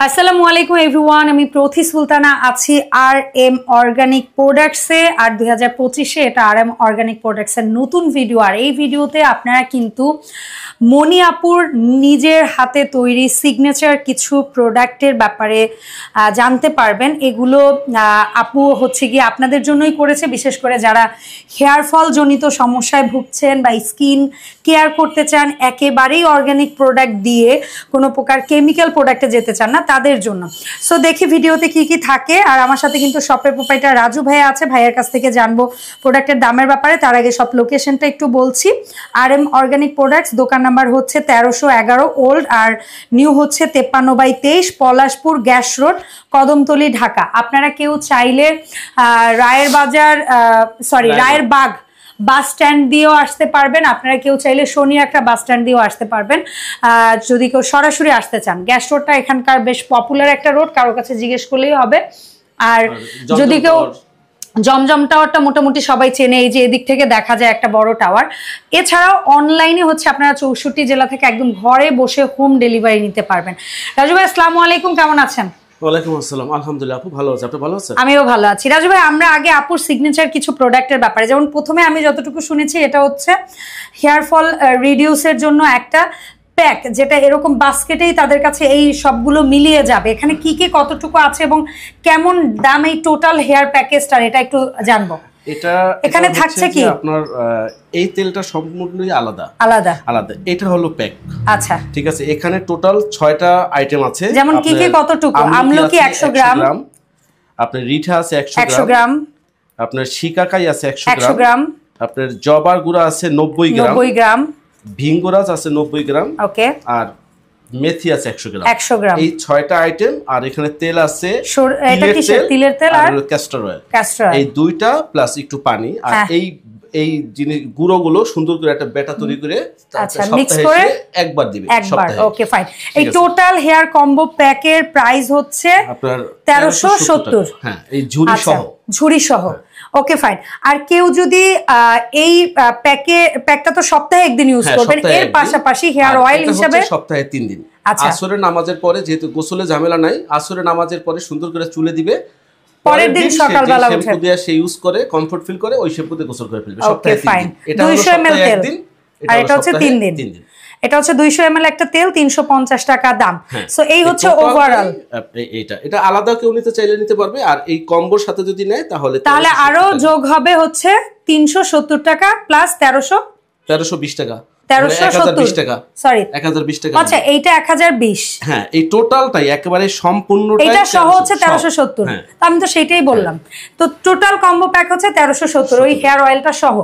আসসালামু আলাইকুম এভরিওয়ান, আমি প্রথি সুলতানা আছি RM অর্গানিক প্রোডাক্টসে। আর 2025-এ এটা RM অর্গানিক প্রোডাক্টসের নতুন ভিডিও। আর এই ভিডিওতে আপনারা কিন্তু মনি আপুর নিজের হাতে তৈরি সিগনেচার কিছু প্রোডাক্টের ব্যাপারে জানতে পারবেন। এগুলো আপু হচ্ছে গিয়ে আপনাদের জন্যই করেছে, বিশেষ করে যারা হেয়ার ফল জনিত সমস্যায় ভুগছেন বা স্কিন কেয়ার করতে চান, একেবারেই অর্গানিক প্রোডাক্ট দিয়ে কোনো প্রকার কেমিক্যাল প্রোডাক্টে যেতে চান না, তাদের জন্য। সো দেখি ভিডিওতে কি কি থাকে। আর আমার সাথে কিন্তু শপের প্রোপাইটার রাজু ভাইয়া আছে, ভাইয়ের কাছ থেকে জানবো প্রোডাক্টের দামের ব্যাপারে। তার আগে সব লোকেশনটা একটু বলছি। RM অর্গানিক প্রোডাক্টস, দোকান নাম্বার হচ্ছে 1311 ওল্ড আর নিউ হচ্ছে 53/23 পলাশপুর গ্যাস রোড, কদমতলী, ঢাকা। আপনারা কেউ চাইলে রায়ের বাগ বাস স্ট্যান্ড দিয়েও আসতে পারবেন। আপনারা কেউ চাইলে শনি একটা বাস স্ট্যান্ড দিয়েও আসতে পারবেন যদি কেউ সরাসরি আসতে চান। গ্যাস রোডটা এখানকার বেশ পপুলার একটা রোড, কারোর কাছে জিজ্ঞেস করলেই হবে। আর যদি কেউ জমজম টাওয়ারটা মোটামুটি সবাই চেনে, এই যে এদিক থেকে দেখা যায় একটা বড় টাওয়ার। এছাড়াও অনলাইনে হচ্ছে আপনারা 64 জেলা থেকে একদম ঘরে বসে হোম ডেলিভারি নিতে পারবেন। রাজু ভাই আসসালামু আলাইকুম, কেমন আছেন? ওয়ালাইকুম আসসালাম, আলহামদুলিল্লাহ আপু ভালো আছি, আপনি ভালো আছেন? আমিও ভালো আছি। রাজু ভাই, আমরা আগে আপুর সিগনেচার কিছু প্রোডাক্টের ব্যাপারে, যেমন প্রথমে আমি যতটুকু শুনেছি এটা হচ্ছে হেয়ার ফল রিডিউসের জন্য একটা প্যাক, যেটা এরকম বাস্কেটেই তাদের কাছে এই সবগুলো মিলিয়ে যাবে। এখানে কি কি কতটুকু আছে এবং কেমন দাম এই টোটাল হেয়ার প্যাকেজটার, এটা একটু জানবো। এটা এখানে থাকছে কি আপনার এই তেলটা সম্পূর্ণই আলাদা আলাদা আলাদা। এটা হলো প্যাক। আচ্ছা ঠিক আছে, এখানে টোটাল 6টা আইটেম আছে। যেমন কি কি কতটুকু? আমলকি 100 গ্রাম, আপনার রিঠা আছে 100 গ্রাম, আপনার শিকাকাই আছে 100 গ্রাম, আপনার জবার গুঁড়া আছে 90 গ্রাম, ভিঙ্গরাজ আছে 90 গ্রাম, ওকে, আর মেথি আছে 100 গ্রাম। এই 6টা আইটেম। আর এখানে তেল আছে, এটা কি তিলের তেল আর ক্যাস্টর অয়েল, এই দুইটা প্লাস একটু পানি। আর এই জিনিস গুঁড়োগুলো সুন্দর করে একটা ব্যাটার তৈরি করে মিক্স করে একবার দিবে সপ্তাহে। Okay fine. এই টোটাল হেয়ার কম্বো প্যাকের প্রাইস হচ্ছে আপনার 1370। হ্যাঁ, এই ঝুড়ি সহ। Okay fine. আর কেউ যদি এই প্যাকটা তো সপ্তাহে একদিন ইউজ করবেন, এর পাশাপাশি হেয়ার অয়েল হিসেবে সপ্তাহে 3 দিন। আসরের নামাজের পরে, যেহেতু গোসলে ঝামেলা নাই, আসরের নামাজের পরে সুন্দর করে চুলে দিবে, পরের দিন সকালবেলা উঠে শ্যাম্পু দিয়ে সে ইউজ করে কমফর্ট ফিল করে ওই শ্যাম্পু দিয়ে গোসল করে ফেলবে সপ্তাহে 3 দিন। এটা 200 ml তেল, আর এটা হচ্ছে 3 দিন। এটা হচ্ছে 200 ml একটা তেল, 350 টাকা দাম। সো এই হচ্ছে ওভারঅল। এটা আলাদা কেউ নিতে চাইলে নিতে পারবে। আর এই কম্বোর সাথে যদি নেয় তাহলে আরো যোগ হবে হচ্ছে 370 টাকা প্লাস 1320 টাকা, 1320 টাকা, সরি 1020 টাকা। আচ্ছা, এইটা 1020। হ্যাঁ, এই টোটালটাই একেবারে সম্পূর্ণটাই এটা সহ হচ্ছে 1370। তো আমি তো সেটাই বললাম। তো টোটাল কম্বো প্যাক হচ্ছে 1370, ওই হেয়ার অয়েলটা সহ।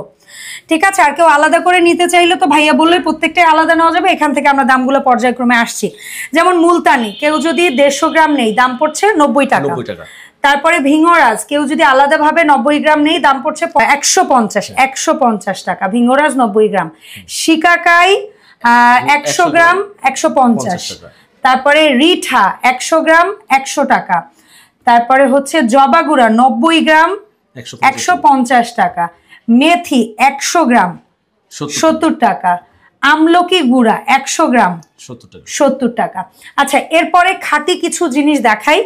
ঠিক আছে। আর কেউ আলাদা করে নিতে চাইলে তো ভাইয়া বললে প্রত্যেকটাই আলাদা নেওয়া যাবে। এখান থেকে আমরা দামগুলো পর্যায়ক্রমে আসছি। যেমন মুলতানি কেউ যদি 150 গ্রাম নেই, দাম পড়ছে 90 টাকা। তারপরে ভিঙ্গরাজ কেউ যদি আলাদাভাবে 90 গ্রাম নেই, দাম পড়ছে 150 টাকা। ভিঙ্গরাজ 90 গ্রাম। শিকাকাই 100 গ্রাম 150। তারপরে রিঠা 100 গ্রাম 100 টাকা। তারপরে হচ্ছে জবাগুড়া 90 গ্রাম 150 টাকা। মেথি 100 গ্রাম 70 টাকা। আমলকি গুঁড়া 100 গ্রাম 70 টাকা। আচ্ছা, এরপরে খাঁটি কিছু জিনিস দেখাই।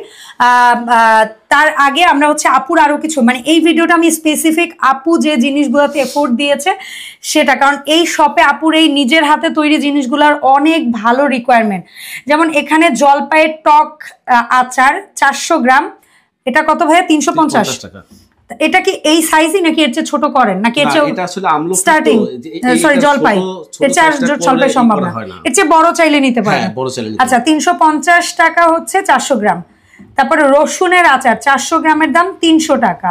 তার আগে আমরা হচ্ছে আপুর আরো কিছু, মানে এই ভিডিওটা আমি স্পেসিফিক আপু যে জিনিসগুলোতে এফোর্ট দিয়েছে সেটা, কারণ এই শপে আপুর এই নিজের হাতে তৈরি জিনিসগুলোর অনেক ভালো রিকোয়ারমেন্ট। যেমন এখানে জলপাইয়ের টক আচার 400 গ্রাম, এটা কত ভাইয়া? 350 টাকা। এটা কি এই সাইজই নাকি এর চেয়ে ছোট করেন নাকি এর চেয়ে? এটা আসলে আমলকি স্টার্টিং, সরি জলপাই, এর চেয়ে জলপাই সম্ভব না, এর চেয়ে বড় চাইলে নিতে পারেন। আচ্ছা, 350 টাকা হচ্ছে 400 গ্রাম। তারপরে রসুনের আচার 400 গ্রামের দাম 300 টাকা।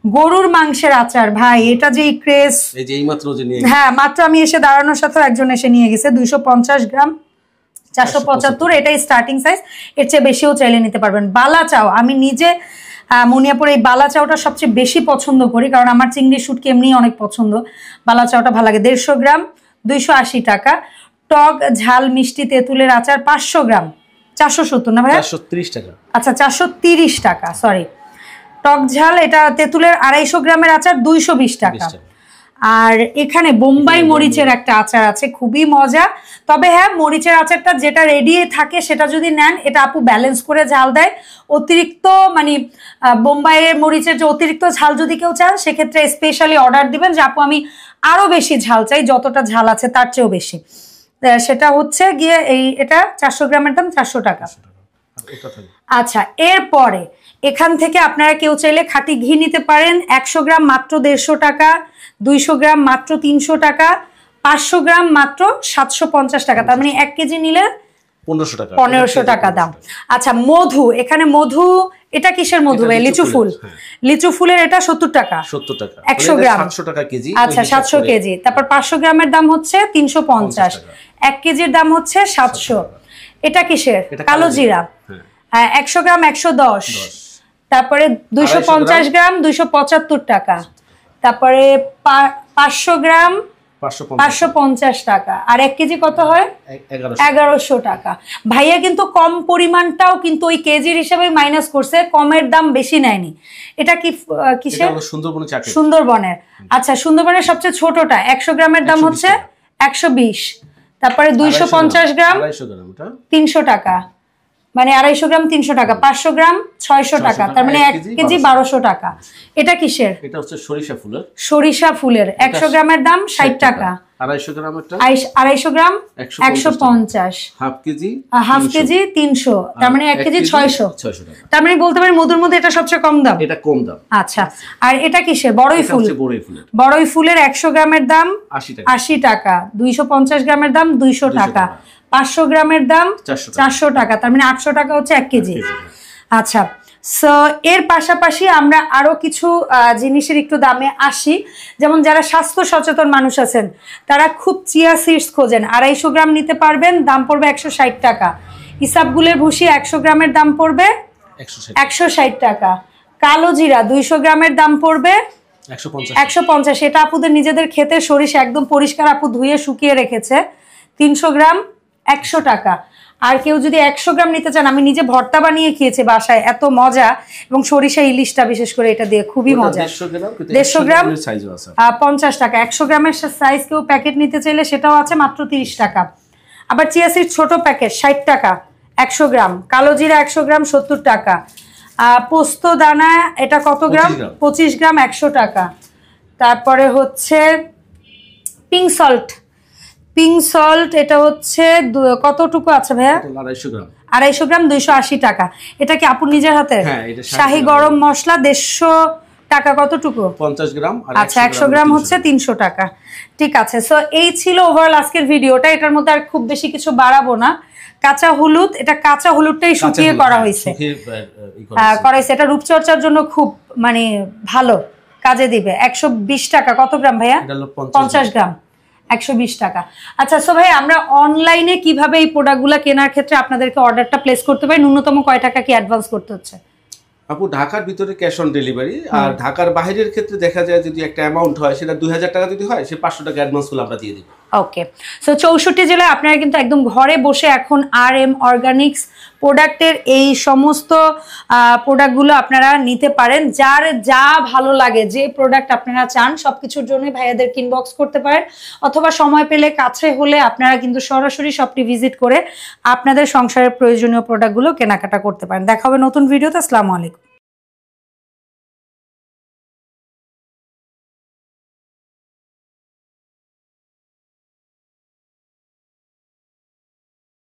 গরুর মাংসের আচার, ভাই এটা যে ক্রেজ, এই যে এইমাত্র যে নিয়ে, হ্যাঁ মাত্র আমি এসে দাঁড়ানোর সাথে একজন এসে নিয়ে গেছে 250 গ্রাম 475। এটাই স্টার্টিং সাইজ, এর চেয়ে বেশিও চাইলে নিতে পারবেন। বালা চাও, আমি নিজে মনিয়াপুর এই বালা চাউটা সবচেয়ে বেশি পছন্দ করি, কারণ আমার চিংড়ি শুটকি এমনি অনেক পছন্দ। বালা চাউটা ভালো লাগে। 150 গ্রাম 280 টাকা। টক ঝাল মিষ্টি তেঁতুলের আচার 500 গ্রাম 470 না ভাই? 430 টাকা। আচ্ছা 430 টাকা, সরি। টক ঝাল এটা তেঁতুলের 250 গ্রামের আচার 220 টাকা। আর এখানে বোম্বাই মরিচের একটা আচার আছে, খুবই মজা। তবে হ্যাঁ, মরিচের আচারটা যেটা রেডি থাকে সেটা যদি নেন, এটা আপু ব্যালেন্স করে ঝাল দেয়। অতিরিক্ত মানে বোম্বাইয়ের মরিচের যে অতিরিক্ত ঝাল যদি কেউ চান, সেক্ষেত্রে স্পেশালি অর্ডার দিবেন যে আপু আমি আরো বেশি ঝাল চাই, যতটা ঝাল আছে তার চেয়েও বেশি। সেটা হচ্ছে গিয়ে এটা 400 গ্রামের দাম 400 টাকা। আচ্ছা, এরপরে এখান থেকে আপনারা কেউ চাইলে খাঁটি ঘি নিতে পারেন। 100 গ্রাম মাত্র 150 টাকা, 200 গ্রাম মাত্র 300 টাকা, 500 গ্রাম মাত্র 750 টাকা। তার মানে 1 কেজি নিলে 1500 টাকা দাম। আচ্ছা, মধু, এখানে মধু, এটা কিসের মধু ভাই? লিচু ফুল। লিচু ফুলের এটা 70 টাকা 100 গ্রাম। 700 টাকা কেজি। আচ্ছা, 700 কেজি। তারপর 500 গ্রামের দাম হচ্ছে 350, 1 কেজির দাম হচ্ছে 700। এটা কিসের? কালো জিরা। 100 গ্রাম 110। তারপরে 250 গ্রাম 275 টাকা। তারপরে 500 গ্রাম 550 টাকা। আর 1 কেজি কত হয়? 1100 টাকা। ভাইয়া কিন্তু কম পরিমাণটাও কিন্তু ওই কেজির হিসেবে মাইনাস করছে, কমের দাম বেশি নেয়নি। এটা কি কিসের? সুন্দরবনের। আচ্ছা, সুন্দরবনের সবচেয়ে ছোটটা 100 গ্রামের দাম হচ্ছে 120। তারপরে 250 গ্রাম 300 টাকা, মানে 250 গ্রাম 300 টাকা। 500 গ্রাম 600 টাকা, তার মানে 1 কেজি 1200 টাকা। এটা কিসের? এটা হচ্ছে সরিষা ফুলের। সরিষা ফুলের 100 গ্রামের দাম 60 টাকা। 250 গ্রাম 150, হাফ কেজি 300, তার মানে 1 কেজি 600 টাকা। তার মানে বলতে পারি মধুর মধ্যে এটা সবচেয়ে কম দাম। এটা কম দাম। আচ্ছা, আর এটা কিসের? বড়ই ফুল। বড়ই ফুলের 100 গ্রামের দাম 80 টাকা, 250 গ্রামের দাম 200 টাকা, 500 গ্রামের দাম 400 টাকা, তার মানে 800 টাকা হচ্ছে 1 কেজি। আচ্ছা, সো এর পাশাপাশি আমরা আরো কিছু জিনিসের একটু দামে আসি। যেমন যারা স্বাস্থ্য সচেতন মানুষ আছেন, তারা খুব চিয়া সিডস খোঁজেন। 250 গ্রাম নিতে পারবেন, দাম পড়বে 160 টাকা। ইসাবগুলের ভুসি 100 গ্রামের দাম পড়বে 160 টাকা। কালো জিরা 200 গ্রামের দাম পড়বে 150। এটা আপুদের নিজেদের ক্ষেতের সরিষা, একদম পরিষ্কার, আপু ধুয়ে শুকিয়ে রেখেছে। 300 গ্রাম 100 টাকা। আর কেউ যদি 100 গ্রাম নিতে চান, আমি নিজে ভর্তা বানিয়ে খেয়েছি বাসায়, এত মজা। এবং সরিষা ইলিশটা বিশেষ করে এটা দিয়ে খুবই মজা। 150 গ্রাম 50 টাকা। 100 গ্রামের সাইজ কেউ প্যাকেট নিতে চাইলে সেটাও আছে মাত্র 30 টাকা। আবার চিয়া সিড ছোট প্যাকেট 60 টাকা 100 গ্রাম। কালো জিরা 100 গ্রাম 70 টাকা। পোস্ত দানা এটা কত গ্রাম? 25 গ্রাম 100 টাকা। তারপরে হচ্ছে পিঙ্ক সল্ট, এটা হচ্ছে কতটুকু আছে ভাইয়া? 250 গ্রাম 280 টাকা। এটা কি আপু নিজের হাতে? শাহি গরম মশলা 150 টাকা। কতটুকু? 50 গ্রাম। আচ্ছা, 100 গ্রাম হচ্ছে 300 টাকা। ঠিক আছে, সো এই ছিল ওভারঅল আজকের ভিডিওটা। এটার মধ্যে আর খুব বেশি কিছু বাড়াবো না। কাঁচা হলুদ, এটা কাঁচা হলুদটাই শুকিয়ে করা হয়েছে। এটা রূপচর্চার জন্য খুব মানে ভালো কাজে দিবে। 120 টাকা। কত গ্রাম ভাইয়া? 50 গ্রাম 120 টাকা। আচ্ছা, সো ভাই আমরা অনলাইনে কিভাবে এই প্রোডাক্টগুলো কেনার ক্ষেত্রে আপনাদেরকে অর্ডারটা প্লেস করতে পারি? ন্যূনতম কয় টাকা কি অ্যাডভান্স করতে হচ্ছে? আপু ঢাকার ভিতরে ক্যাশ অন ডেলিভারি, আর ঢাকার বাইরের ক্ষেত্রে দেখা যায় যদি একটা অ্যামাউন্ট হয়, সেটা 2000 টাকা যদি হয়, সে 500 টাকা অ্যাডভান্স করে আমরা দিয়ে দিই। ওকে, সো 64 জেলায় আপনারা কিন্তু একদম ঘরে বসে এখন RM অর্গানিক্স প্রোডাক্টের এই সমস্ত প্রোডাক্টগুলো আপনারা নিতে পারেন। যার যা ভালো লাগে, যে প্রোডাক্ট আপনারা চান, সবকিছুর জন্য ভাইয়াদেরকে ইনবক্স করতে পারেন, অথবা সময় পেলে কাছে হলে আপনারা কিন্তু সরাসরি শপটি ভিজিট করে আপনাদের সংসারের প্রয়োজনীয় প্রোডাক্টগুলো কেনাকাটা করতে পারেন। দেখা হবে নতুন ভিডিওতে। আসসালামু আলাইকুম।